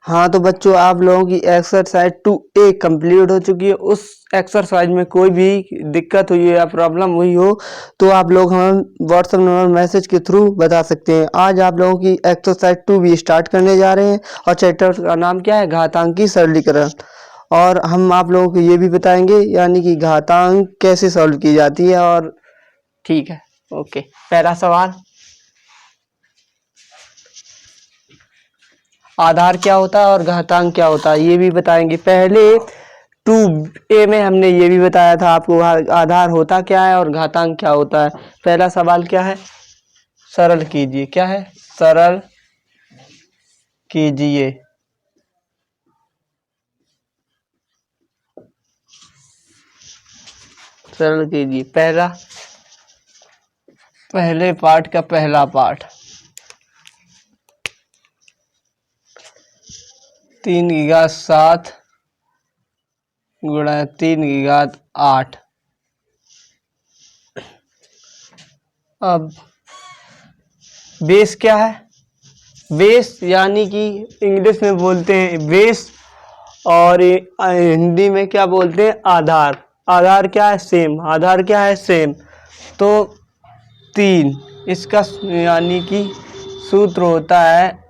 हाँ तो बच्चों, आप लोगों की एक्सरसाइज 2A कंप्लीट हो चुकी है। उस एक्सरसाइज में कोई भी दिक्कत हुई या प्रॉब्लम हुई हो तो आप लोग हमें व्हाट्सएप नंबर मैसेज के थ्रू बता सकते हैं। आज आप लोगों की एक्सरसाइज 2B स्टार्ट करने जा रहे हैं और चैप्टर का नाम क्या है? घातांक की सरलीकरण। और हम आप लोगों को ये भी बताएंगे यानी कि घातांक कैसे सॉल्व की जाती है। और ठीक है, ओके। पहला सवाल, आधार क्या होता है और घातांक क्या होता है ये भी बताएंगे। पहले 2A में हमने ये भी बताया था आपको आधार होता क्या है और घातांक क्या होता है। पहला सवाल क्या है? सरल कीजिए। क्या है? सरल कीजिए। सरल कीजिए। पहले पार्ट का पहला पार्ट 3 की घात 7 गुणा 3 की घात 8। अब बेस क्या है? बेस यानी कि इंग्लिश में बोलते हैं बेस और हिंदी में क्या बोलते हैं? आधार। आधार क्या है? सेम। आधार क्या है? सेम। तो 3 इसका यानी कि सूत्र होता है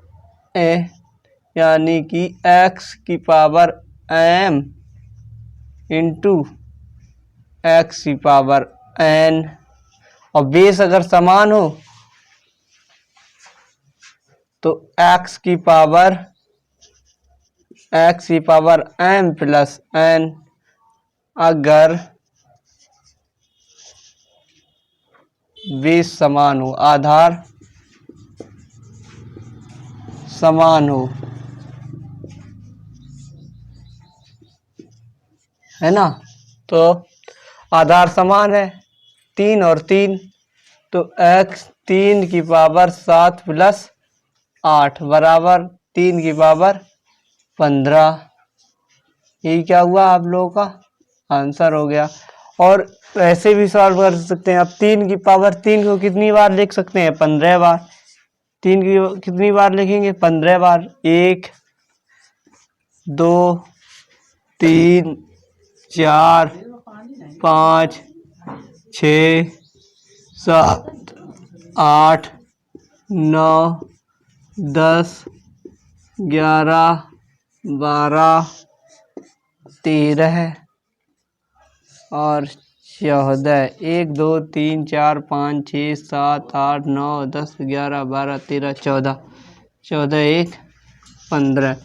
यानी कि x की पावर m इंटू x की पावर n। और बेस अगर समान हो तो x की पावर m प्लस n। अगर बेस समान हो, आधार समान हो, है ना? तो आधार समान है 3 और 3, तो x 3 की पावर 7 प्लस 8 बराबर 3 की पावर 15। ये क्या हुआ? आप लोगों का आंसर हो गया। और ऐसे भी सॉल्व कर सकते हैं। अब 3 की पावर 3 को कितनी बार लिख सकते हैं? 15 बार। 3 की कितनी बार लिखेंगे? 15 बार। 1 2 3 4 5 6 7 8 9 10 11 12 13 और 14। 1 2 3 4 5 6 7 8 9 10 11 12 13 14। 14 1 15।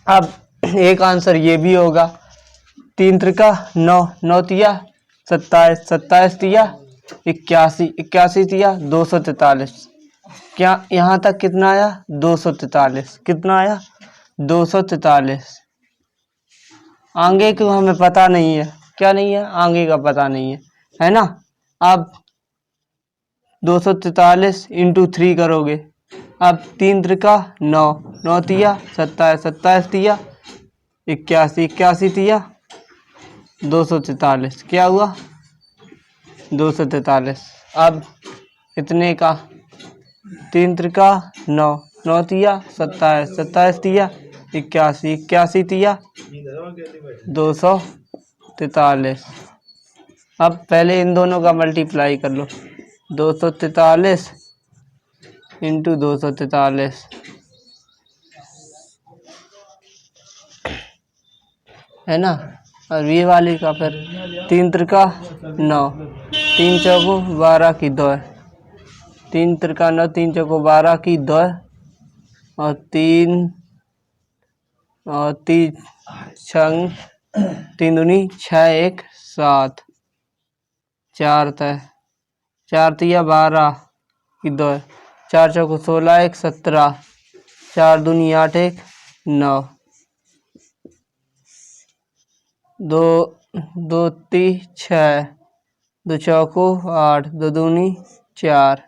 अब एक आंसर ये भी होगा। 3 त्रिका 9, 9 तिया 27, 27 तिया 81, 81 तिया 243। क्या यहाँ तक कितना आया? 243। कितना आया? 243। आगे को हमें पता नहीं है। क्या नहीं है? आगे का पता नहीं है ना? अब 243 इंटू 3 करोगे। अब 3 त्रिका 9, 9 तिया 27, 27 तिया 81, 81 तिया 243। क्या हुआ? 243। अब इतने का 3 त्रिका 9, 9 तिया 27, 27 तिया 81, 81 तिया 243। अब पहले इन दोनों का मल्टीप्लाई कर लो। 243 इंटू 243 है ना? और ये वाली का फिर 3 त्रिका 9, 3 चौको 12 की 2, 3 त्रिका 9, 3 चौको 12 की 2 और 3 और 3 छंग 3 दूनी 6 1 7 4 तय 4 तिया 12 की 2, 4 चौको 16 1 17, 4 दूनी 8 1 9, 2 2 ती 6, 2 चौको 8, 2 दूनी 4,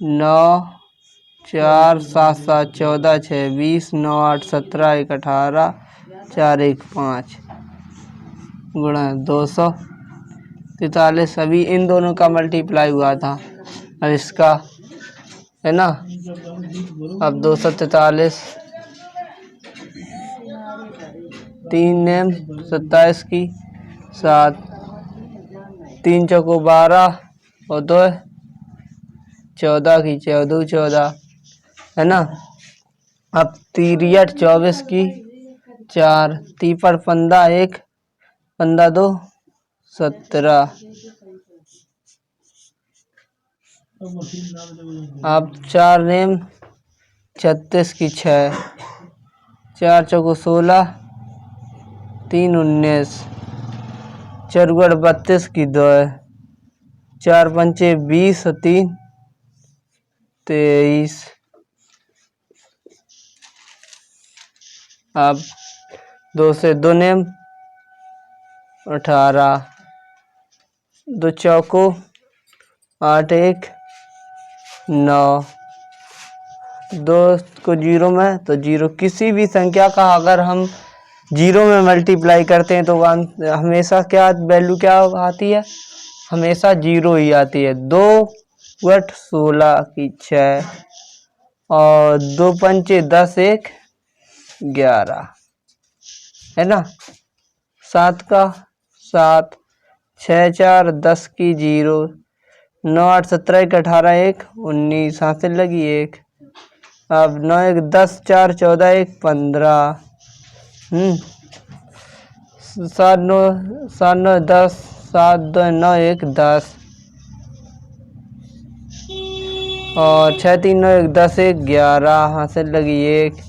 9 4 7 7 14 6 20 9 8 17 1 18 4 1 5 गुणा 243। अभी इन दोनों का मल्टीप्लाई हुआ था। अब इसका है ना? अब 243 3 नेम 27 की 7, 3 चौको 12 और 2 14 की 14 है ना। अब 3 24 की 4, 3 पर 15 1 15 2 17। अब 4 नेम 36 की 6, 4 चौको 16, 3 19, 4 32 की 2, 4 पंचे 20 और 3 23। अब 2 से 2 नेम 18, 2 चौको 8 1 9, 2 को 0 में तो 0। किसी भी संख्या का अगर हम 0 में मल्टीप्लाई करते हैं तो हमेशा क्या वैल्यू क्या आती है, हमेशा 0 ही आती है। 2 × 16 की 6 और 2 पंचे 10 1 11 है ना। 7 का 7, 6 4 10 की 0, 9 8 17 1 18 1 19 हासिल लगी 1। अब 9 1 10 4 14 1 15 7 9 7 9 10 7 2 9 1 10 और 6 3 9 1 10 1 11 हासिल लगी 1।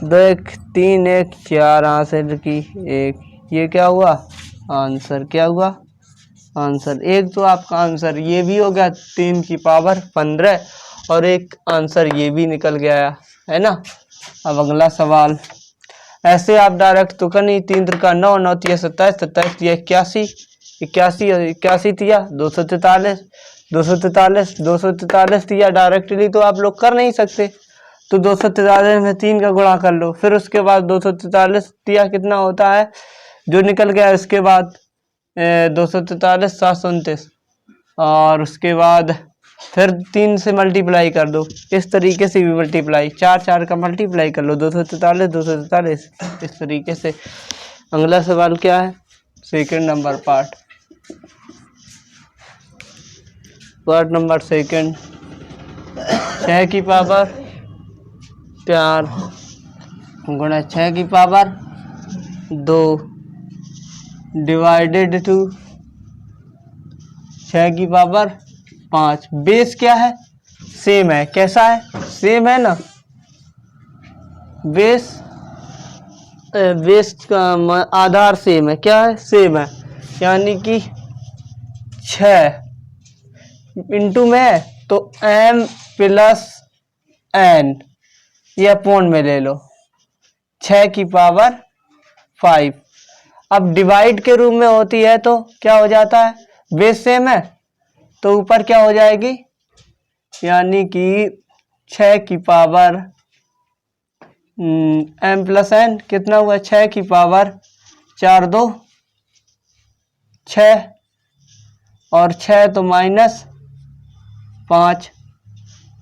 2 1 3 1 4 हासिल की 1। ये क्या हुआ आंसर, क्या हुआ आंसर। एक तो आपका आंसर ये भी हो गया 3 की पावर 15 और एक आंसर ये भी निकल गया है ना। अब अगला सवाल ऐसे आप डायरेक्ट तो कर नहीं। 3 3 9 9 3 27 27 3 81 81 और 81 दिया 243 243 243 दिया। डायरेक्टली तो आप लोग कर नहीं सकते, तो 243 में 3 का गुणा कर लो। फिर उसके बाद 243 दिया कितना होता है जो निकल गया। उसके बाद 243 729 और उसके बाद फिर 3 से मल्टीप्लाई कर दो। इस तरीके से भी मल्टीप्लाई 4 4 का मल्टीप्लाई कर लो 243 243 इस तरीके से। अगला सवाल क्या है, second number part number second. 6 की पावर 4 गुणा 6 की पावर 2 डिवाइडेड टू 6 की पावर 5। बेस क्या है, सेम है। कैसा है, सेम है ना। बेस का आधार सेम है। क्या है, सेम है। यानी कि 6 इंटू में तो m प्लस n ये अपॉन में ले लो 6 की पावर 5। अब डिवाइड के रूप में होती है तो क्या हो जाता है, बेस सेम है तो ऊपर क्या हो जाएगी, यानी कि 6 की पावर m प्लस n कितना हुआ 6 की पावर 4 2 6 और 6 तो माइनस 5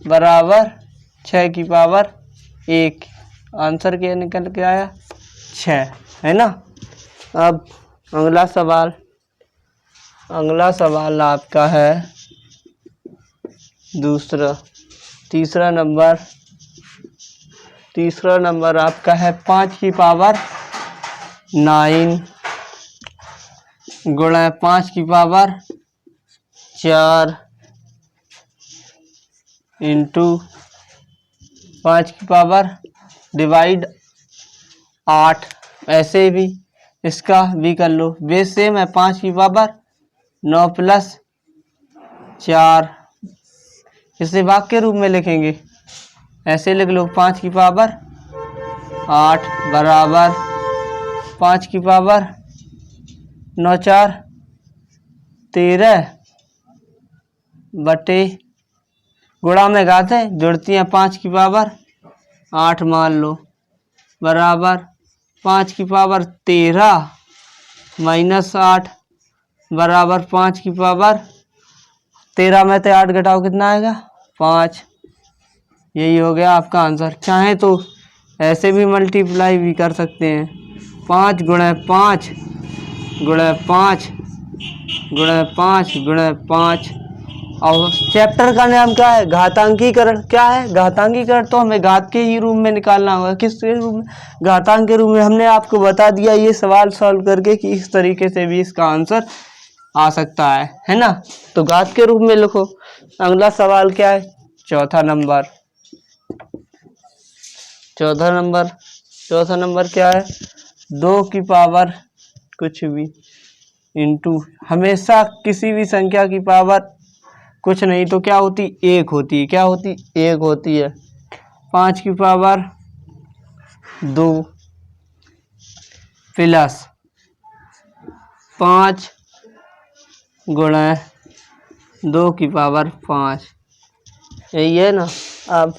बराबर 6 की पावर 1। आंसर क्या निकल के आया 6 है ना। अब अगला सवाल आपका है तीसरा नंबर आपका है 5 की पावर 9 गुणा 5 की पावर 4 इंटू 5 की पावर डिवाइड 8। ऐसे भी इसका भी कर लो, बेस सेम है। 5 की पावर 9 प्लस 4 इसे भाग के रूप में लिखेंगे, ऐसे लिख लो 5 की पावर 8 बराबर 5 की पावर 9 4 13 बटे गुणा में घाते जुड़ती हैं 5 की पावर 8 मान लो बराबर 5 की पावर 13 माइनस 8 बराबर 5 की पावर 13 में से 8 घटाओ कितना आएगा 5। यही हो गया आपका आंसर। चाहे तो ऐसे भी मल्टीप्लाई भी कर सकते हैं, 5 गुणे 5 गुणे 5 गुणे 5 गुणे 5। और चैप्टर का नाम क्या है? घातांकीकरण। क्या है? घातांकीकरण। तो हमें घात के ही रूप में निकालना होगा। किस रूप में? घातांक के रूप में। हमने आपको बता दिया ये सवाल सॉल्व करके कि इस तरीके से भी इसका आंसर आ सकता है ना। तो घात के रूप में लिखो। अगला सवाल क्या है? चौथा नंबर क्या है? 2 की पावर कुछ भी इंटू, हमेशा किसी भी संख्या की पावर कुछ नहीं तो क्या होती? 1 होती है। क्या होती? 1 होती है। 5 की पावर 2 प्लस 5 गुणे 2 की पावर 5। यही है ना। अब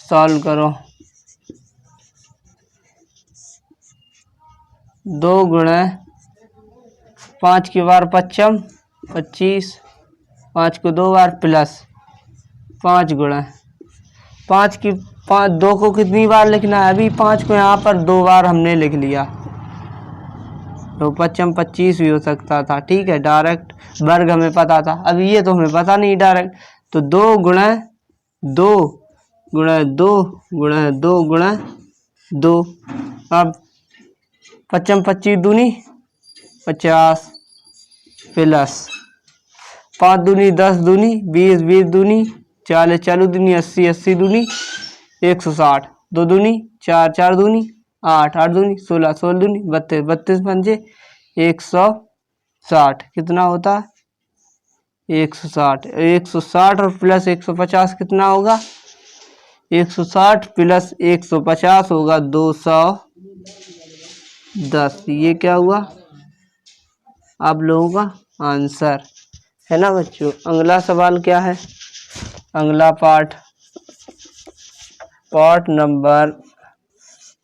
सॉल्व करो। 2 गुणे 5 की बार 25 25, 5 को 2 बार प्लस 5 गुणे 5 की 2 को कितनी बार लिखना है? अभी 5 को यहाँ पर 2 बार हमने लिख लिया तो 25 25 भी हो सकता था। ठीक है, डायरेक्ट वर्ग हमें पता था। अभी ये तो हमें पता नहीं डायरेक्ट। तो 2 गुणे 2 गुणे 2 गुणे 2 गुणे 2। अब 25 25 दूनी 50 प्लस 5 दूनी 10 दूनी 20 20 दूनी 40 40 दूनी 80 80 दूनी 160 2 दूनी 4 4 दूनी 8 8 दूनी 16 16 दूनी 32 32 पंजे 160। कितना होता है? 160। 160 और प्लस 150 कितना होगा? 160 प्लस 150 होगा 210। ये क्या हुआ? आप लोगों का आंसर है ना बच्चों। अगला सवाल क्या है? अगला पार्ट नंबर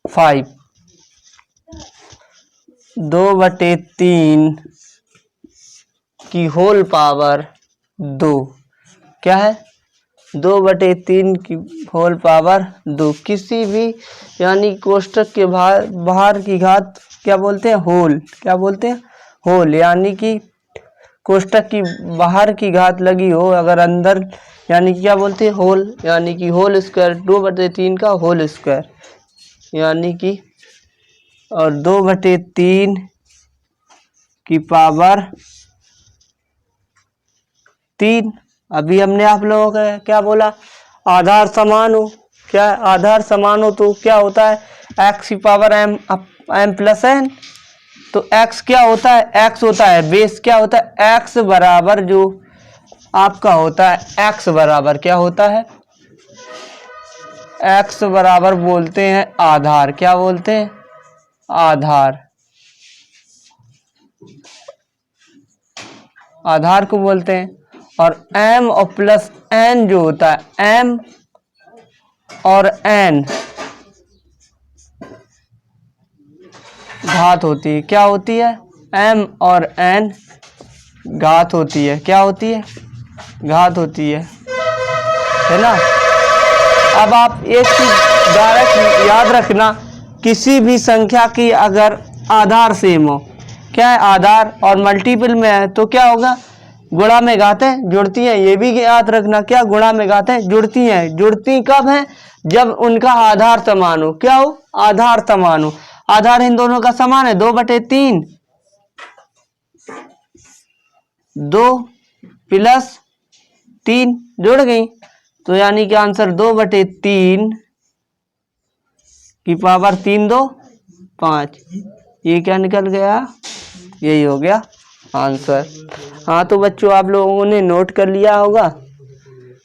5। 2/3 की होल पावर 2। क्या है? 2/3 की होल पावर 2। किसी भी यानी कोष्टक के बाहर की घात क्या बोलते हैं? होल। क्या बोलते हैं? होल। यानी कि कोष्टक की बाहर की घात लगी हो अगर अंदर, यानी क्या बोलते हैं? होल। यानी कि होल स्क्वायर। 2/3 का होल स्क्वायर यानी कि, और 2/3 की पावर 3। अभी हमने आप लोगों का क्या बोला? आधार समान हो। क्या आधार समान हो तो क्या होता है? x की पावर m प्लस n। तो x क्या होता है? x होता है बेस। क्या होता है? x बराबर जो आपका होता है, x बराबर क्या होता है? x बराबर बोलते हैं आधार। क्या बोलते हैं? आधार। आधार को बोलते हैं। और m और प्लस n जो होता है, m और n घात होती है। क्या होती है? m और n घात होती है। क्या होती है? घात होती है ना। अब आप एक चीज डायरेक्ट याद रखना, किसी भी संख्या की अगर आधार सेम हो, क्या है? आधार और मल्टीपल में है तो क्या होगा? गुणा में घातें जुड़ती हैं। ये भी याद रखना। क्या? गुणा में घातें जुड़ती हैं। जुड़ती कब हैं? जब उनका आधार समान हो। क्या हो? आधार समान हो। आधार इन दोनों का समान है 2/3। 2 प्लस 3 जुड़ गई तो यानी कि आंसर 2/3 की पावर 3 2 5। ये क्या निकल गया? यही हो गया आंसर। हाँ तो बच्चों आप लोगों ने नोट कर लिया होगा।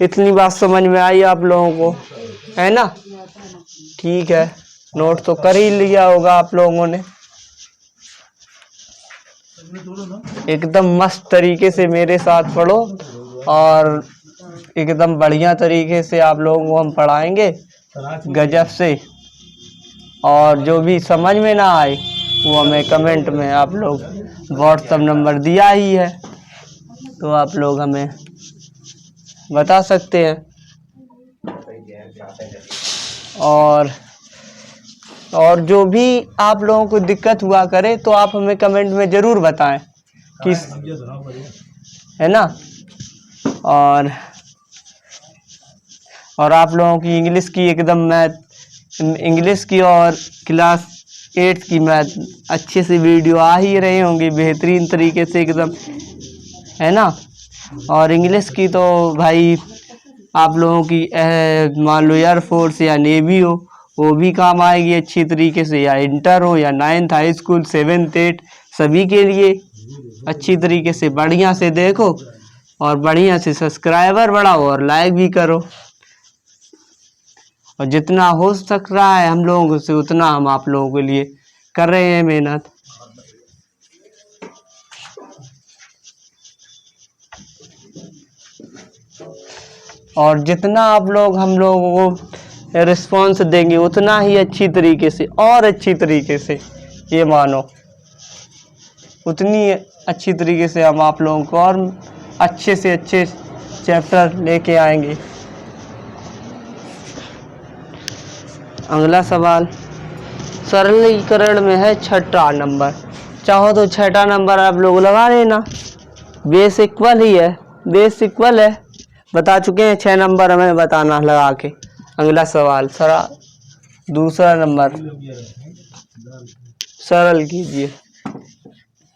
इतनी बात समझ में आई आप लोगों को, है ना। ठीक है, नोट तो कर ही लिया होगा आप लोगों ने। एकदम मस्त तरीके से मेरे साथ पढ़ो और एकदम बढ़िया तरीके से आप लोगों को हम पढ़ाएंगे गजब से। और जो भी समझ में ना आए वो हमें कमेंट में, आप लोग व्हाट्सएप नंबर दिया ही है तो आप लोग हमें बता सकते हैं। और जो भी आप लोगों को दिक्कत हुआ करे तो आप हमें कमेंट में ज़रूर बताएं कि, है ना। और आप लोगों की इंग्लिश की एकदम मैथ, इंग्लिश की और क्लास 8 की मैथ अच्छे से वीडियो आ ही रहे होंगे बेहतरीन तरीके से एकदम, है ना। और इंग्लिश की तो भाई आप लोगों की मान लो एयरफोर्स या नेवी हो, वो भी काम आएगी अच्छी तरीके से, या इंटर हो या 9th हाई स्कूल 7th 8 सभी के लिए अच्छी तरीके से बढ़िया से देखो और बढ़िया से सब्सक्राइबर बढ़ाओ और लाइक भी करो। और जितना हो सक रहा है हम लोगों से उतना हम आप लोगों के लिए कर रहे हैं मेहनत। और जितना आप लोग हम लोगों को रिस्पॉन्स देंगे उतना ही अच्छी तरीके से और अच्छी तरीके से, ये मानो उतनी अच्छी तरीके से हम आप लोगों को और अच्छे से अच्छे चैप्टर लेके आएंगे। अगला सवाल सरलीकरण में है 6ठा नंबर। चाहो तो 6ठा नंबर आप लोग लगा लेना, बेस इक्वल ही है, बेस इक्वल है, बता चुके हैं 6 नंबर हमें बताना लगा के। अगला सवाल दूसरा नंबर सरल कीजिए।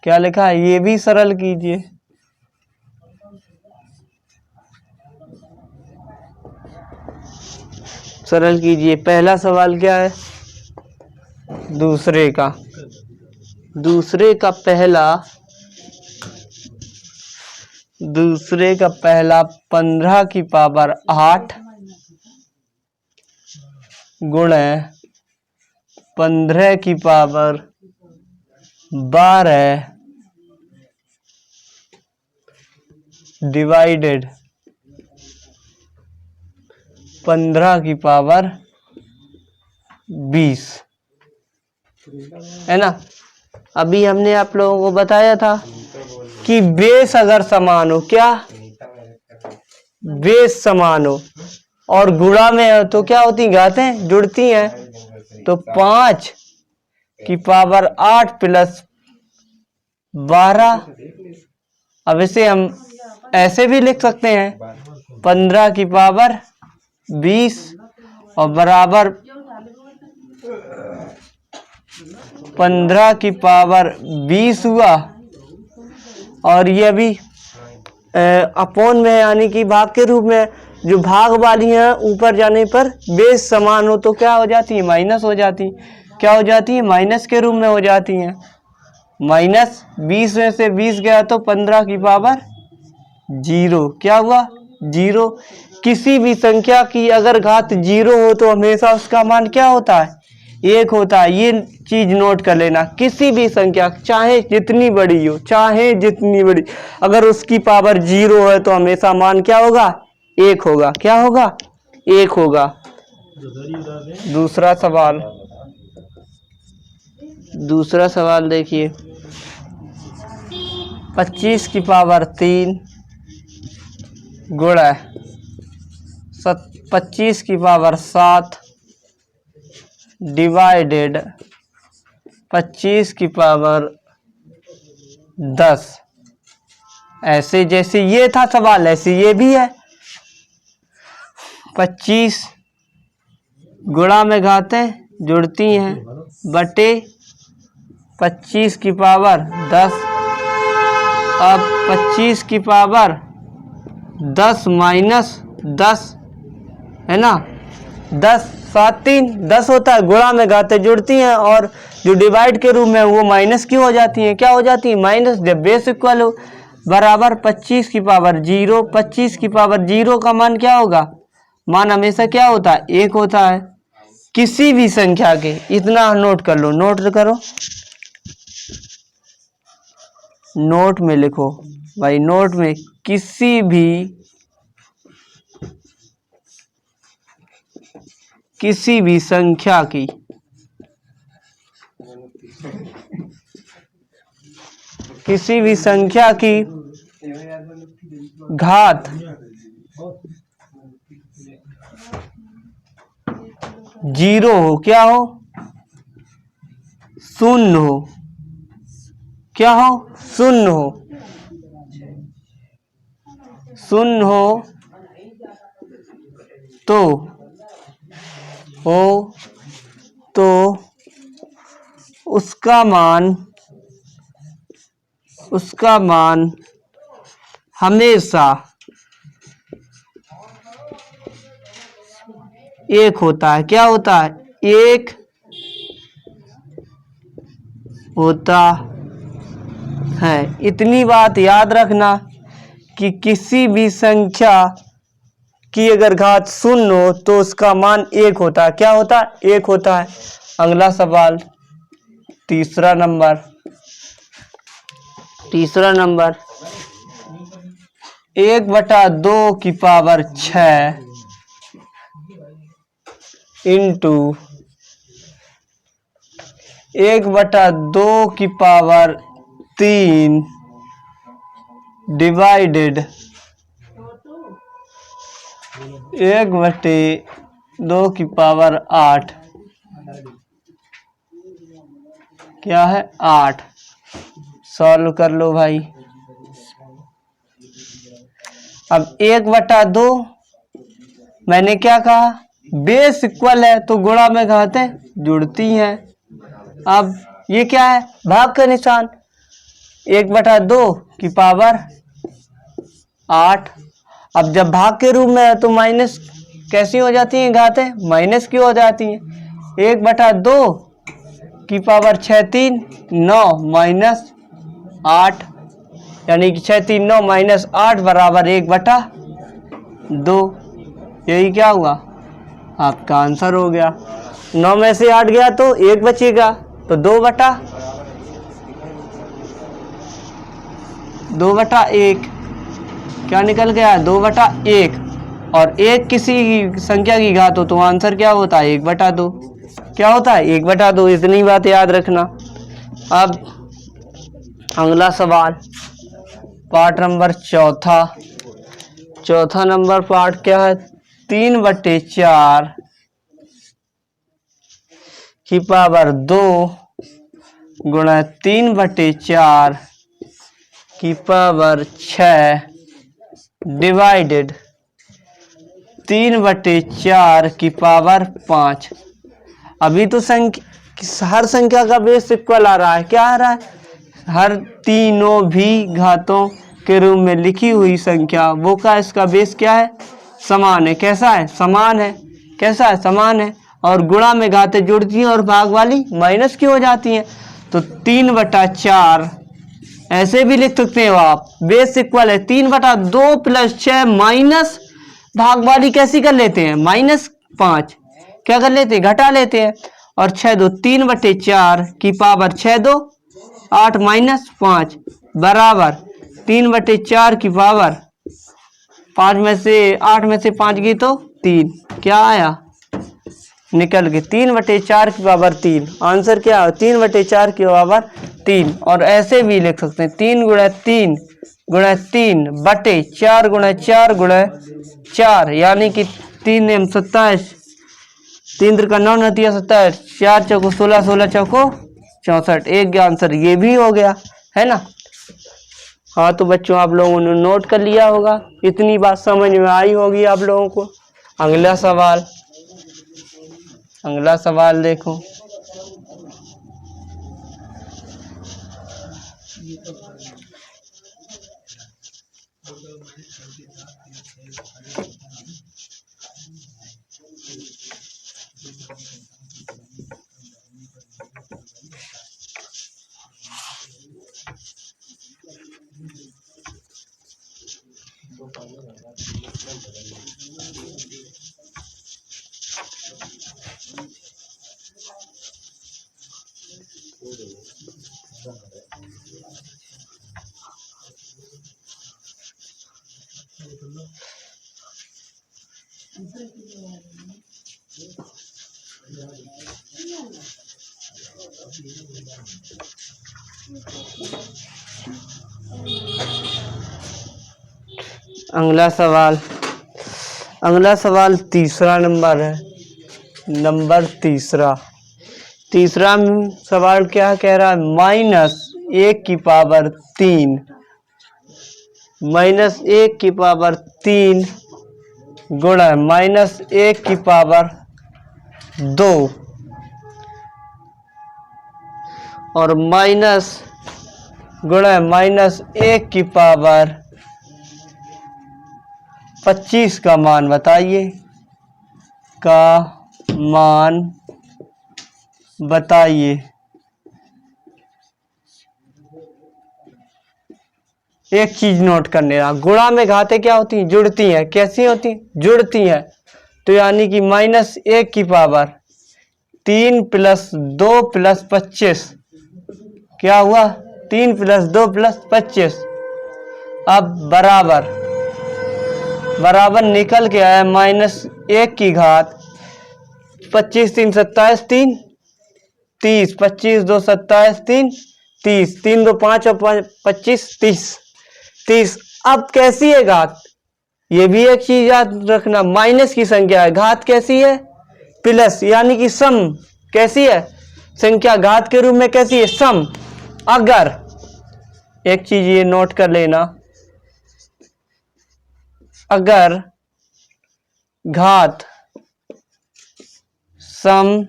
क्या लिखा है, ये भी सरल कीजिए। सरल कीजिए। पहला सवाल क्या है, दूसरे का पहला 15 की पावर 8 गुणे 15 की पावर 12 डिवाइडेड 15 की पावर 20, है ना। अभी हमने आप लोगों को बताया था कि बेस अगर समान हो, क्या बेस समान हो और गुणा में है तो क्या होती, घातें जुड़ती हैं। तो 5 की पावर 8 प्लस 12, अब इसे हम ऐसे भी लिख सकते हैं 15 की पावर 20 और बराबर 15 की पावर 20 हुआ। और ये भी अपोन में यानी कि भाग के रूप में, जो भाग वाली हैं ऊपर जाने पर बेस समान हो तो क्या हो जाती है, माइनस हो जाती। क्या हो जाती है, माइनस के रूप में हो जाती हैं। माइनस 20 में से 20 गया तो 15 की पावर 0, क्या हुआ 0। किसी भी संख्या की अगर घात 0 हो तो हमेशा उसका मान क्या होता है, 1 होता है। ये चीज नोट कर लेना, किसी भी संख्या चाहे जितनी बड़ी हो, चाहे जितनी बड़ी, अगर उसकी पावर 0 है तो हमेशा मान क्या होगा, 1 होगा। क्या होगा, 1 होगा। दूसरा सवाल देखिए, 25 की पावर 3 गुणा 25 की पावर 7 डिवाइडेड 25 की पावर 10। ऐसे जैसे ये था सवाल ऐसे ये भी है। 25 गुणा में घातें जुड़ती हैं बटे 25 की पावर 10। अब 25 की पावर 10 माइनस 10, है ना, 10 7 3 10 होता है। गुणा में घातें जुड़ती हैं और जो डिवाइड के रूप में वो माइनस की हो जाती हैं। क्या हो जाती है, माइनस। जब बेस इक्वल हो बराबर 25 की पावर 0, 25 की पावर 0 का मान क्या होगा, मान हमेशा क्या होता है, 1 होता है। किसी भी संख्या के, इतना नोट कर लो, नोट करो, नोट में लिखो भाई, नोट में किसी भी संख्या की घात 0 हो, क्या हो, शून्य हो, क्या हो, शून्य हो, शून्य हो तो उसका मान हमेशा एक होता है। क्या होता है, एक होता है। इतनी बात याद रखना कि किसी भी संख्या की अगर घात शून्य हो तो उसका मान एक होता है। क्या होता है, एक होता है। अगला सवाल तीसरा नंबर 1/2 की पावर 6 इंटू 1/2 की पावर 3 डिवाइडेड 1/2 की पावर 8, क्या है, 8। सॉल्व कर लो भाई। अब 1/2 मैंने क्या कहा, बेस इक्वल है तो गुणा में घातें जुड़ती हैं। अब ये क्या है, भाग का निशान। 1/2 की पावर 8। अब जब भाग के रूप में है तो माइनस कैसी हो जाती हैं घातें, माइनस की हो जाती हैं। 1/2 की पावर 6 3 9 माइनस 8, यानी कि 6 3 9 माइनस 8 बराबर 1/2। यही क्या हुआ, आपका आंसर हो गया। 9 में से 8 गया तो 1 बचेगा, तो 2/1 क्या निकल गया, 2/1। और एक किसी संख्या की घात हो तो आंसर क्या होता है, 1/2। क्या होता है, 1/2। इतनी बात याद रखना। अब अगला सवाल पार्ट नंबर चौथा नंबर पार्ट क्या है, 3/4 की पावर 2 गुणा 3/4 की पावर 6 डिवाइडेड 3/4 की पावर 5। अभी तो हर संख्या का बेस इक्वल आ रहा है। क्या आ रहा है, हर तीनों भी घातों के रूप में लिखी हुई संख्या वो का इसका बेस क्या है, समान है। कैसा है, समान है। कैसा है, समान है। और गुणा में घातें जुड़ती हैं और भाग वाली माइनस की हो जाती हैं। तो 3/4 ऐसे भी लिख सकते हो आप, बेस इक्वल है 3/2 + 6 माइनस भाग वाली कैसी कर लेते हैं, -5। क्या कर लेते हैं, घटा लेते हैं। और 6 2 3/4 की पावर 6 2 8 -5 बराबर 3/4 की पावर 5 में से 8 में से 5 गई तो 3। क्या आया, निकल के 3/4 की पावर 3। आंसर क्या है, 3/4 की पावर 3। और ऐसे भी लिख सकते हैं 3 × 3 × 3 बटे 4 × 4 × 4, यानी कि 3 × 27, 3 × 9 × 27, 4 चौको 16, 16 चौको 64। एक आंसर ये भी हो गया है ना। हाँ तो बच्चों आप लोगों ने नोट कर लिया होगा, इतनी बात समझ में आई होगी आप लोगों को। अगला सवाल देखो। अगला सवाल तीसरा नंबर है, नंबर तीसरा। तीसरा सवाल क्या कह रहा है? -1⁻3 -1⁻3 गुणा -1⁻2 और माइनस गुणा -1⁻25 का मान बताइए। का मान बताइए। एक चीज नोट करने रहा, गुणा में घातें क्या होती हैं? जुड़ती हैं। कैसी होती हैं? जुड़ती हैं। तो यानी कि -1⁻3 + 2 + 25 क्या हुआ? 3 + 2 + 25। अब बराबर निकल के आया -1 की घात 25 3 27 3 30 25 2 27 3 30 3 2 5 और 25 30। अब कैसी है घात? ये भी एक चीज याद रखना, माइनस की संख्या है, घात कैसी है? प्लस, यानी कि सम। कैसी है? संख्या घात के रूप में कैसी है? सम। अगर एक चीज ये नोट कर लेना, अगर घात सम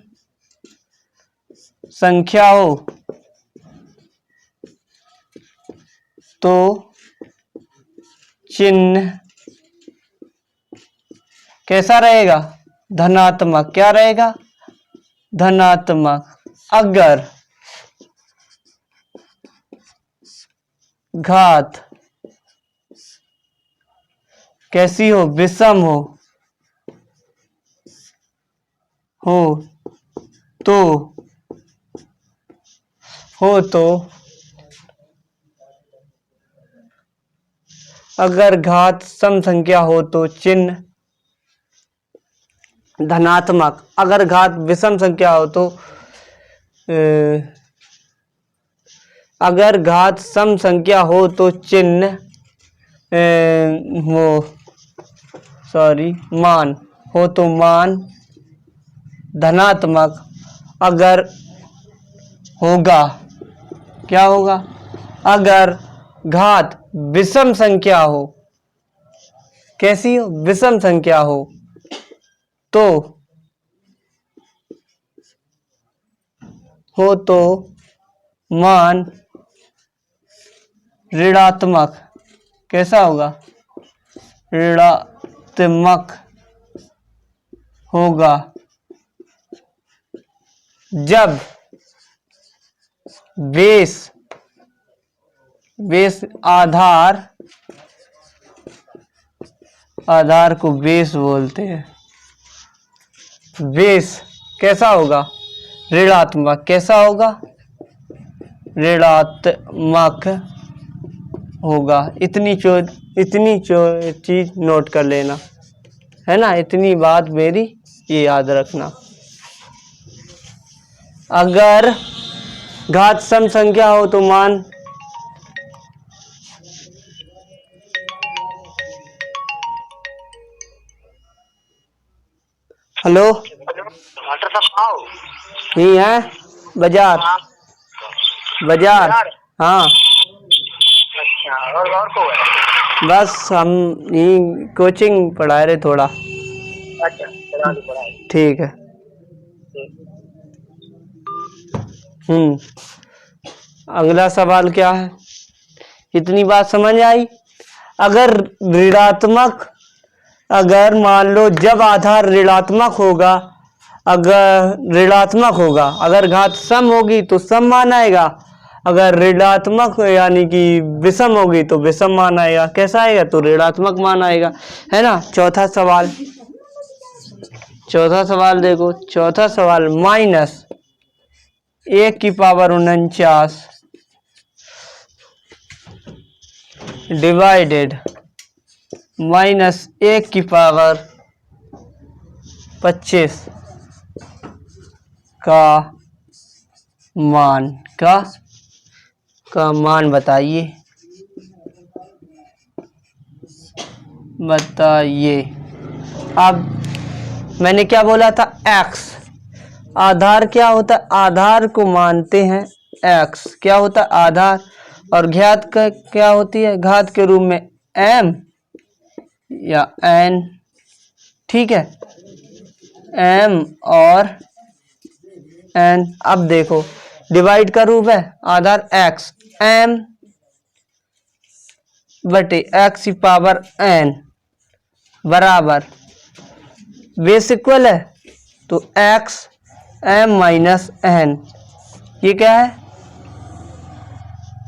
संख्या हो तो चिन्ह कैसा रहेगा? धनात्मक। क्या रहेगा? धनात्मक। अगर घात कैसी हो? विषम हो तो अगर घात सम संख्या हो तो चिन्ह धनात्मक। अगर घात विषम संख्या हो तो अगर घात सम संख्या हो तो चिन्ह मान हो तो मान धनात्मक। अगर होगा, क्या होगा? अगर घात विषम संख्या हो, कैसी हो? विषम संख्या हो तो मान ऋणात्मक। कैसा होगा? ऋणात्मक होगा जब बेस आधार को बेस बोलते हैं। बेस कैसा होगा? ऋणात्मक। कैसा होगा? ऋणात्मक होगा। इतनी चीज नोट कर लेना है ना, इतनी बात मेरी ये याद रखना। अगर घात सम संख्या हो तो मान हेलो नहीं है? बाजार हाँ। अच्छा, और को है? बस हम यही कोचिंग पढ़ा रहे थोड़ा। अच्छा, ठीक है। अगला सवाल क्या है? इतनी बात समझ आई? अगर ऋणात्मक, अगर मान लो जब आधार ऋणात्मक होगा, अगर घात सम होगी तो सम मान आएगा, अगर ऋणात्मक यानी कि विषम होगी तो विषम मान आएगा। कैसा आएगा? तो ऋणात्मक मान आएगा, है ना। चौथा सवाल देखो। चौथा सवाल -1⁻49 डिवाइडेड -1⁻25 का मान बताइए। अब मैंने क्या बोला था? x, आधार क्या होता है? आधार को मानते हैं x, क्या होता है आधार, और घात का क्या होती है? घात के रूप में m या n, ठीक है, m और n। अब देखो डिवाइड का रूप है आधार x, m बटे x की पावर n बराबर बेस इक्वल है तो x m माइनस n। ये क्या है?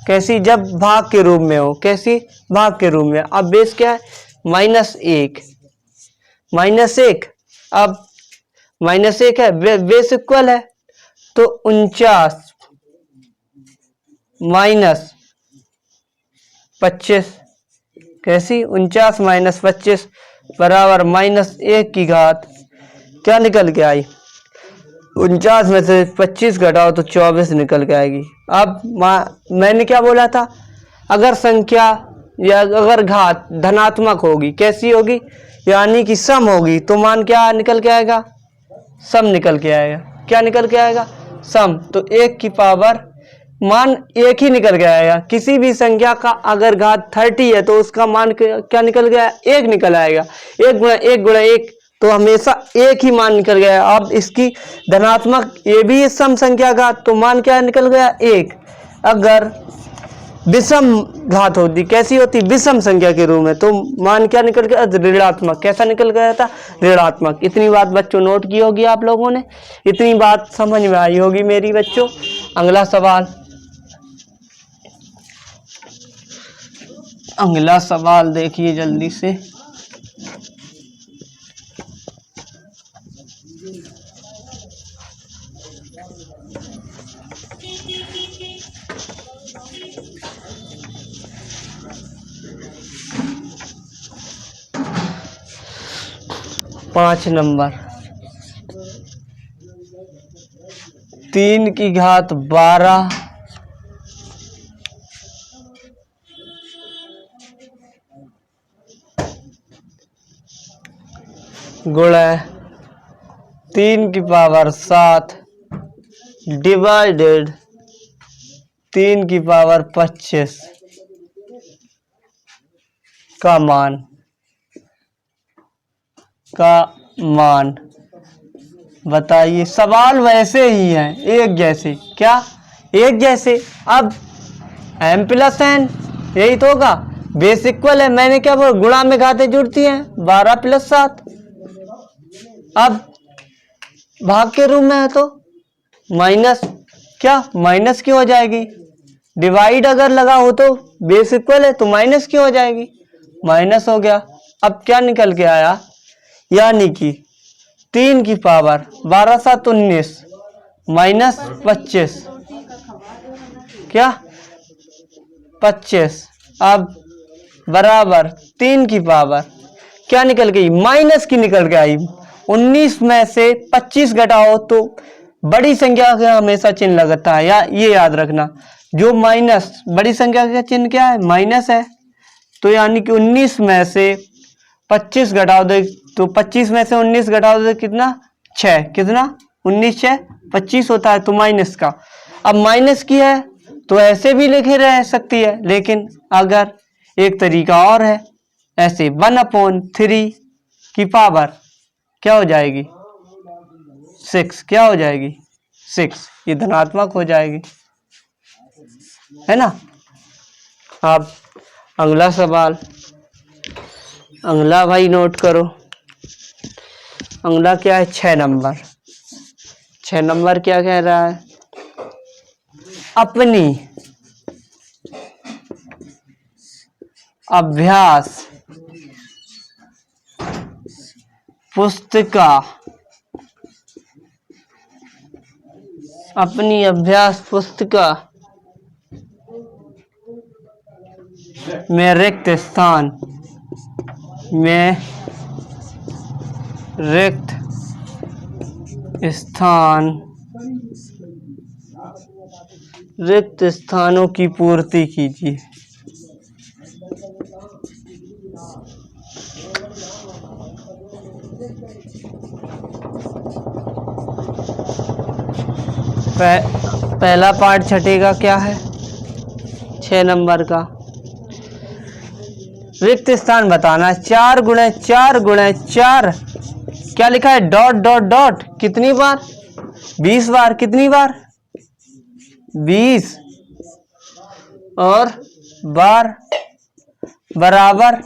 कैसी? जब भाग के रूप में हो, कैसी? भाग के रूप में। अब बेस क्या है? -1, -1। अब -1 है, बेस इक्वल है तो 49 माइनस 25, कैसी? 49 माइनस 25 बराबर -1 की घात। क्या निकल के आई? 49 में से 25 घटाओ तो 24 निकल के आएगी। अब मैंने क्या बोला था? अगर संख्या या अगर घात धनात्मक होगी, कैसी होगी? यानी कि सम होगी, तो मान क्या निकल के आएगा? सम निकल के आएगा। क्या निकल के आएगा? सम। तो 1 की पावर मान 1 ही निकल के आएगा। किसी भी संख्या का अगर घात 30 है तो उसका मान क्या निकल गया? 1 निकल आएगा। 1 गुणा 1 गुणा 1 तो हमेशा 1 ही मान निकल गया। अब इसकी धनात्मक ये भी सम संख्या का, तो मान क्या निकल गया? 1। अगर विषम घात होती, कैसी होती? विषम संख्या के रूप में, तो मान क्या निकल गया? ऋणात्मक। कैसा निकल गया था? ऋणात्मक। इतनी बात बच्चों नोट की होगी आप लोगों ने, इतनी बात समझ में आई होगी मेरी बच्चों। अगला सवाल, अगला सवाल देखिए जल्दी से। पाँच नंबर, 3 की घात 12 गुणा 3 की पावर 7 डिवाइडेड 3 की पावर 25 का मान बताइए। सवाल वैसे ही है, एक जैसे। क्या? एक जैसे। अब m प्लस n यही तो होगा, बेस इक्वल है। मैंने क्या बोला? गुणा में घातें जुड़ती हैं, 12 प्लस 7। अब भाग के रूप में है तो माइनस, क्या माइनस क्यों हो जाएगी? डिवाइड अगर लगा हो तो बेस इक्वल है तो माइनस क्यों हो जाएगी? माइनस हो गया। अब क्या निकल के आया? यानी कि 3 की पावर 12 7 19 माइनस 25, क्या 25। अब बराबर 3 की पावर क्या निकल गई? माइनस की निकल के आई। 19 में से 25 घटाओ तो बड़ी संख्या का हमेशा चिन्ह लगता है, या ये याद रखना, जो माइनस बड़ी संख्या का चिन्ह क्या है? माइनस है। तो यानी कि 19 में से 25 घटाओ दो तो 25 में से 19 घटाओ तो कितना? 6। कितना? 19 6 25 होता है, तो माइनस का। अब माइनस की है तो ऐसे भी लिखे रह सकती है, लेकिन अगर एक तरीका और है, ऐसे 1/3 की पावर क्या हो जाएगी? 6। क्या हो जाएगी? 6। ये धनात्मक हो जाएगी, है ना। अब अगला सवाल, अगला भाई नोट करो। अगला क्या है? 6 नंबर। 6 नंबर क्या कह रहा है? अपनी अभ्यास पुस्तिका, अपनी अभ्यास पुस्तिका में रिक्त स्थान में रिक्त स्थानों की पूर्ति कीजिए। पहला पार्ट छठे का क्या है? 6 नंबर का रिक्त स्थान बताना है। 4 गुणे 4 गुणे 4 क्या लिखा है? डॉट डॉट डॉट कितनी बार? 20 बार। कितनी बार? 20 और बार बराबर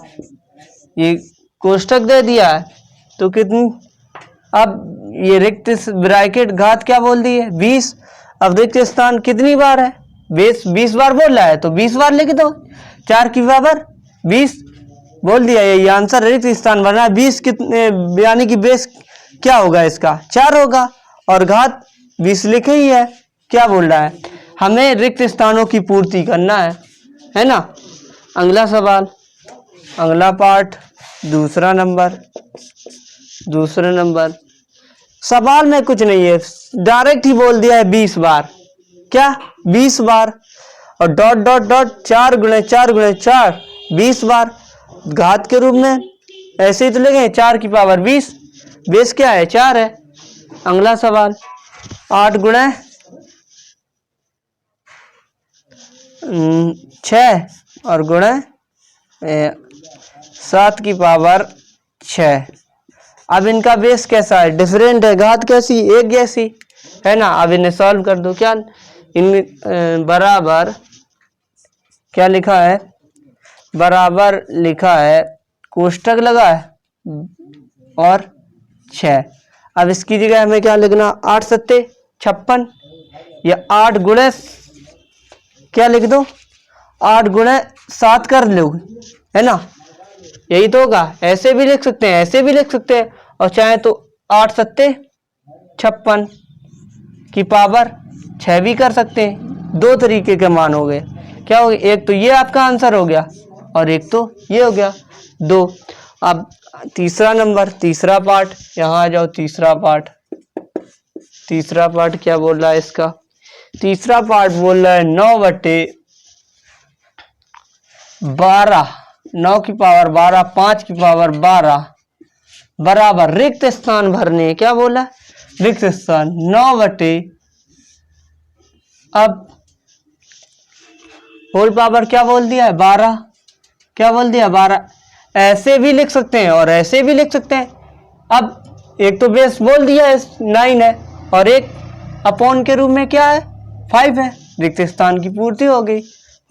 ये कोष्टक दे दिया है तो कितनी? अब ये रिक्त ब्रैकेट घात क्या बोल दी है? 20। अब रिक्त स्थान कितनी बार है? 20 बार बोल रहा है तो 20 बार लिख दो। 4 की पावर 20 बोल दिया। ये आंसर रिक्त स्थान बना है। 20 कितने यानी कि बेस क्या होगा इसका? 4 होगा और घात 20 लिखे ही है। क्या बोल रहा है? हमें रिक्त स्थानों की पूर्ति करना है ना। अगला सवाल, अगला पार्ट दूसरा नंबर। सवाल में कुछ नहीं है, डायरेक्ट ही बोल दिया है 20 बार। क्या? 20 बार और डॉट डॉट डॉट 4 गुणे 4 गुणे 4 20 बार घात के रूप में ऐसे ही तो लिखे 4 की पावर 20। बेस क्या है? 4 है। अगला सवाल 8 गुणे 6 और गुणे 7 की पावर 6। अब इनका बेस कैसा है? डिफरेंट है। घात कैसी? एक जैसी है ना। अब इन्हें सॉल्व कर दो। क्या इन बराबर क्या लिखा है? बराबर लिखा है, कोष्टक लगा है और 6। अब इसकी जगह हमें क्या लिखना? 8 सत्ते 56 या 8 गुणे क्या लिख दो? 8 गुणे 7 कर लो, है ना। यही तो होगा। ऐसे भी लिख सकते हैं, ऐसे भी लिख सकते हैं और चाहे तो 8 सत्ते 56 की पावर 6 भी कर सकते हैं। 2 तरीके के मान हो गए। क्या हो गया? एक तो ये आपका आंसर हो गया और एक तो ये हो गया 2। अब तीसरा नंबर, तीसरा पार्ट, यहाँ आ जाओ। तीसरा पार्ट क्या बोल रहा है इसका? तीसरा पार्ट बोल रहा है 9/12 9 की पावर 12 5 की पावर 12 बराबर रिक्त स्थान भरने। क्या बोला? रिक्त स्थान 9 अब होल पावर क्या बोल दिया है? 12। क्या बोल दिया? 12। ऐसे भी लिख सकते हैं और ऐसे भी लिख सकते हैं। अब एक तो बेस बोल दिया है 9 है और एक अपॉन के रूप में क्या है? 5 है। रिक्त स्थान की पूर्ति हो गई।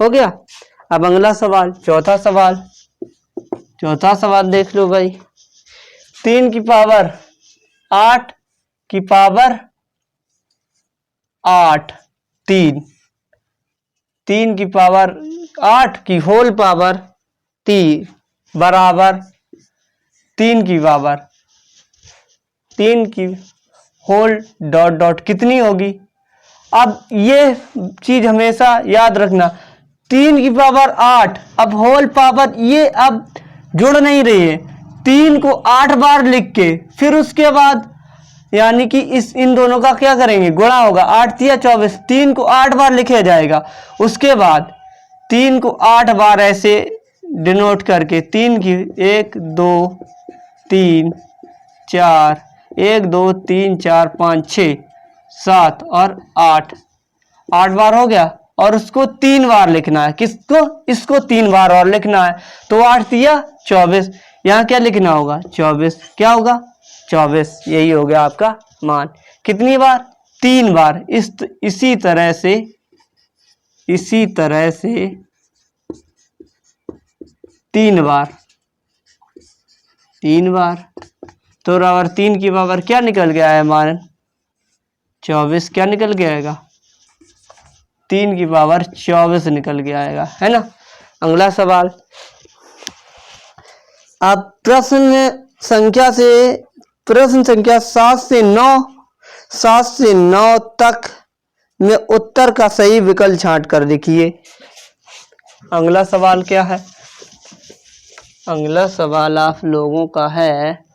हो गया। अब अगला सवाल, चौथा सवाल देख लो भाई। 3 की पावर 8 की पावर 8 3 की पावर 8 की होल पावर 3 बराबर 3 की होल डॉट डॉट कितनी होगी? अब ये चीज हमेशा याद रखना। 3 की पावर 8 अब होल पावर ये अब जुड़ नहीं रही है। 3 को 8 बार लिख के फिर उसके बाद यानी कि इन दोनों का क्या करेंगे? गुणा होगा। 8 या 24। 3 को 8 बार लिखा जाएगा। उसके बाद 3 को 8 बार ऐसे डिनोट करके 3 की 1 2 3 4 1 2 3 4 5 6 7 और 8 बार हो गया और उसको 3 बार लिखना है। किसको? इसको 3 बार और लिखना है। तो 8 या 24। यहाँ क्या लिखना होगा? 24। क्या होगा? 24। यही हो गया आपका मान। कितनी बार? 3 बार। इसी तरह से 3 बार तो बराबर 3 की पावर क्या निकल गया है मान? 24। क्या निकल गया? 3 की पावर 24 निकल गया है ना। अगला सवाल, आप प्रश्न संख्या 7 से 9 तक में उत्तर का सही विकल्प छांट कर देखिए। अगला सवाल क्या है? अगला सवाल आप लोगों का है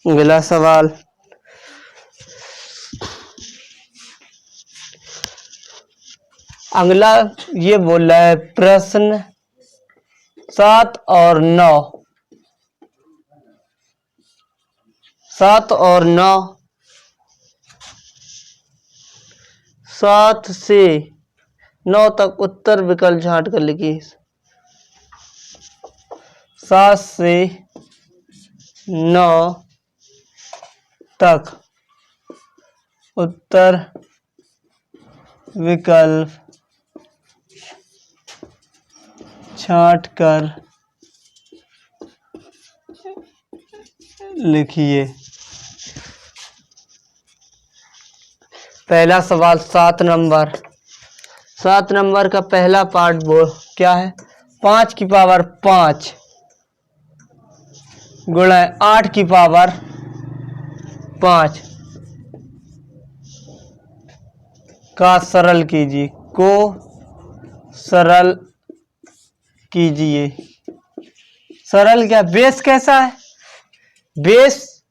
अगला सवाल, अगला ये बोल रहा है प्रश्न 7 और 9, 7 और 9, 7 से 9 तक उत्तर विकल्प छांट कर लिखिए। 7 से 9 तक उत्तर विकल्प छांट कर लिखिए। पहला सवाल 7 नंबर, 7 नंबर का पहला पार्ट वो क्या है, 5 की पावर 5 गुणा 8 की पावर 5 का सरल कीजिए, को सरल कीजिए। सरल क्या, बेस कैसा है, बेस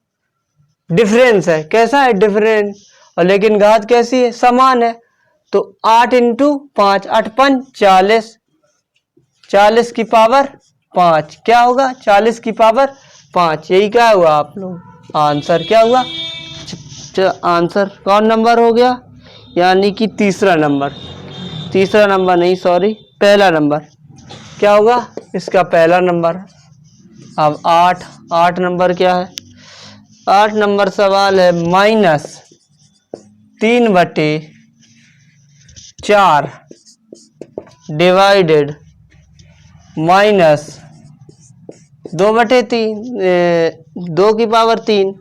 डिफरेंस है, कैसा है डिफरेंस, और लेकिन घात कैसी है, समान है। तो 8 इंटू 5, 8 5 40, 40 की पावर 5 क्या होगा, 40 की पावर 5। यही क्या हुआ आप लोग, आंसर क्या हुआ, आंसर कौन नंबर हो गया, यानी कि तीसरा नंबर, तीसरा नंबर नहीं सॉरी पहला नंबर क्या होगा, इसका पहला नंबर। अब 8 नंबर क्या है, 8 नंबर सवाल है -3/4 डिवाइडेड -2/3, 2 की पावर 3।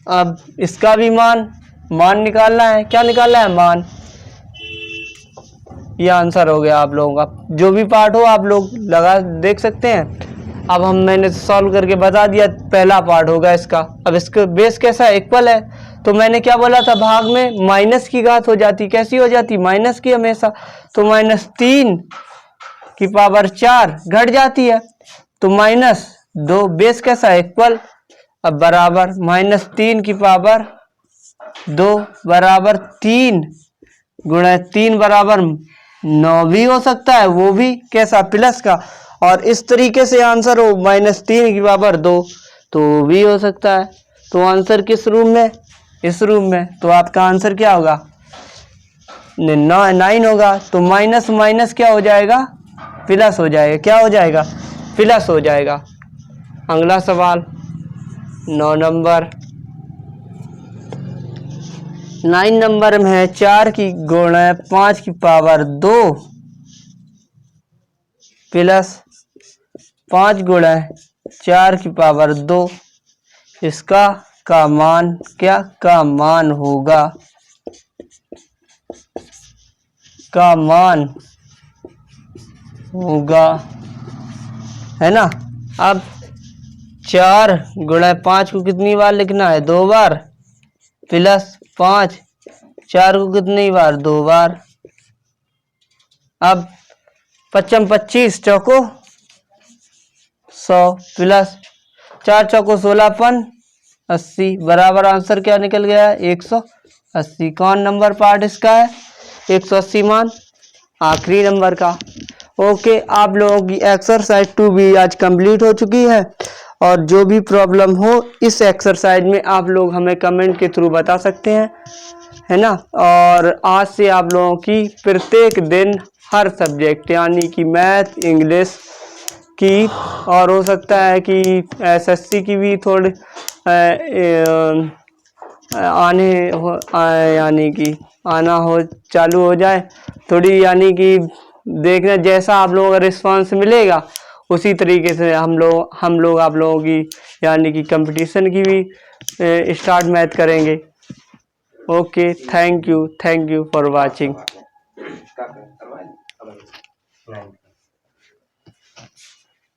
अब इसका भी मान निकालना है, क्या निकालना है, मान। ये आंसर हो गया आप लोगों का, जो भी पार्ट हो आप लोग लगा देख सकते हैं। अब मैंने सॉल्व करके बता दिया, पहला पार्ट होगा इसका। अब इसका बेस कैसा है, इक्वल है, तो मैंने क्या बोला था, भाग में माइनस की घात हो जाती, कैसी हो जाती, माइनस की हमेशा। तो -3 की पावर 4 घट जाती है, तो -2, बेस कैसा है, इक्वल। अब बराबर -3 की पावर 2 बराबर 3 गुणा 3 बराबर 9 भी हो सकता है, वो भी कैसा, प्लस का। और इस तरीके से आंसर हो -3 की पावर 2, तो वो भी हो सकता है। तो आंसर किस रूम में, इस रूम में। तो आपका आंसर क्या होगा, 9 होगा। तो माइनस माइनस क्या हो जाएगा, प्लस हो जाएगा, क्या हो जाएगा, प्लस हो जाएगा। अगला सवाल 9 नंबर, 9 नंबर में है 4 की गुणा 5 की पावर 2 प्लस 5 गुणा 4 की पावर 2, इसका का मान क्या, का मान होगा, का मान होगा, है ना। अब 4 गुणा 5 को कितनी बार लिखना है, 2 बार, प्लस 5 4 को कितनी बार, 2 बार। अब 5 25 चौको 100 प्लस 4 चौको 16 80 बराबर आंसर क्या निकल गया है, 180। कौन नंबर पार्ट इसका है, 180 मान आखिरी नंबर का। ओके, आप लोगों की एक्सरसाइज 2 भी आज कंप्लीट हो चुकी है, और जो भी प्रॉब्लम हो इस एक्सरसाइज में आप लोग हमें कमेंट के थ्रू बता सकते हैं, है ना। और आज से आप लोगों की प्रत्येक दिन हर सब्जेक्ट यानी कि मैथ, इंग्लिश की, और हो सकता है कि एसएससी की भी थोड़ी आने हो, यानी कि आना हो, चालू हो जाए थोड़ी, यानी कि देखना जैसा आप लोगों का रिस्पांस मिलेगा उसी तरीके से हम लोग आप लोगों की यानी कि कंपटीशन की भी स्टार्ट मैथ करेंगे। Okay, thank you for watching.